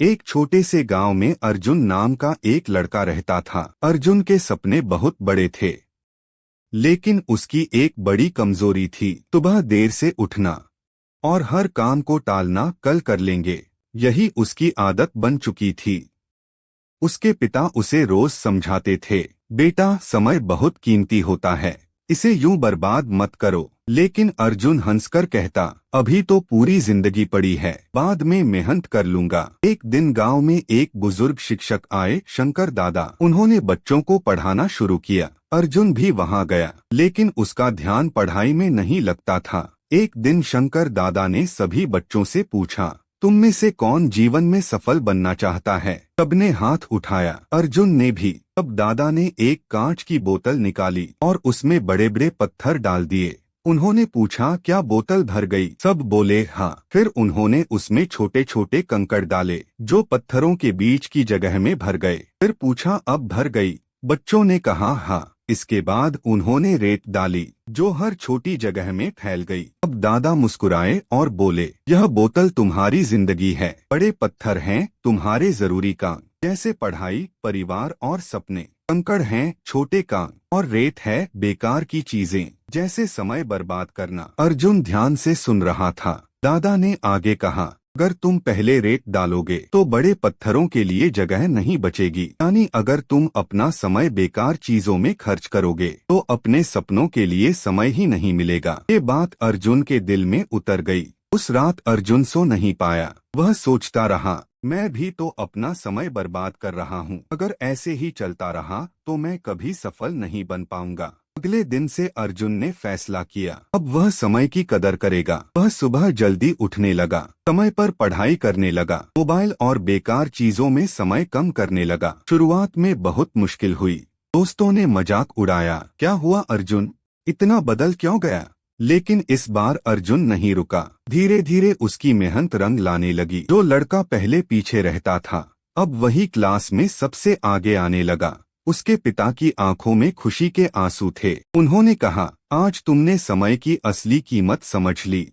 एक छोटे से गांव में अर्जुन नाम का एक लड़का रहता था। अर्जुन के सपने बहुत बड़े थे, लेकिन उसकी एक बड़ी कमजोरी थी, सुबह देर से उठना और हर काम को टालना। कल कर लेंगे, यही उसकी आदत बन चुकी थी। उसके पिता उसे रोज समझाते थे, बेटा समय बहुत कीमती होता है, इसे यूं बर्बाद मत करो। लेकिन अर्जुन हंसकर कहता, अभी तो पूरी जिंदगी पड़ी है, बाद में मेहनत कर लूंगा। एक दिन गांव में एक बुजुर्ग शिक्षक आए, शंकर दादा। उन्होंने बच्चों को पढ़ाना शुरू किया। अर्जुन भी वहां गया, लेकिन उसका ध्यान पढ़ाई में नहीं लगता था। एक दिन शंकर दादा ने सभी बच्चों से पूछा, तुम में से कौन जीवन में सफल बनना चाहता है? सबने हाथ उठाया, अर्जुन ने भी। तब दादा ने एक कांच की बोतल निकाली और उसमें बड़े बड़े पत्थर डाल दिए। उन्होंने पूछा, क्या बोतल भर गई? सब बोले हाँ। फिर उन्होंने उसमें छोटे छोटे कंकड़ डाले, जो पत्थरों के बीच की जगह में भर गए। फिर पूछा, अब भर गई? बच्चों ने कहा हाँ। इसके बाद उन्होंने रेत डाली, जो हर छोटी जगह में फैल गई। अब दादा मुस्कुराए और बोले, यह बोतल तुम्हारी जिंदगी है, बड़े पत्थर हैं तुम्हारे जरूरी काम, जैसे पढ़ाई, परिवार और सपने। कंकड़ हैं छोटे काम और रेत है बेकार की चीजें, जैसे समय बर्बाद करना। अर्जुन ध्यान से सुन रहा था। दादा ने आगे कहा, अगर तुम पहले रेत डालोगे तो बड़े पत्थरों के लिए जगह नहीं बचेगी, यानी अगर तुम अपना समय बेकार चीजों में खर्च करोगे तो अपने सपनों के लिए समय ही नहीं मिलेगा। ये बात अर्जुन के दिल में उतर गई। उस रात अर्जुन सो नहीं पाया। वह सोचता रहा, मैं भी तो अपना समय बर्बाद कर रहा हूँ। अगर ऐसे ही चलता रहा तो मैं कभी सफल नहीं बन पाऊंगा। अगले दिन से अर्जुन ने फैसला किया, अब वह समय की कदर करेगा। वह सुबह जल्दी उठने लगा, समय पर पढ़ाई करने लगा, मोबाइल और बेकार चीजों में समय कम करने लगा। शुरुआत में बहुत मुश्किल हुई। दोस्तों ने मजाक उड़ाया, क्या हुआ अर्जुन, इतना बदल क्यों गया? लेकिन इस बार अर्जुन नहीं रुका। धीरे धीरे उसकी मेहनत रंग लाने लगी। जो लड़का पहले पीछे रहता था, अब वही क्लास में सबसे आगे आने लगा। उसके पिता की आंखों में खुशी के आंसू थे। उन्होंने कहा, आज तुमने समय की असली कीमत समझ ली।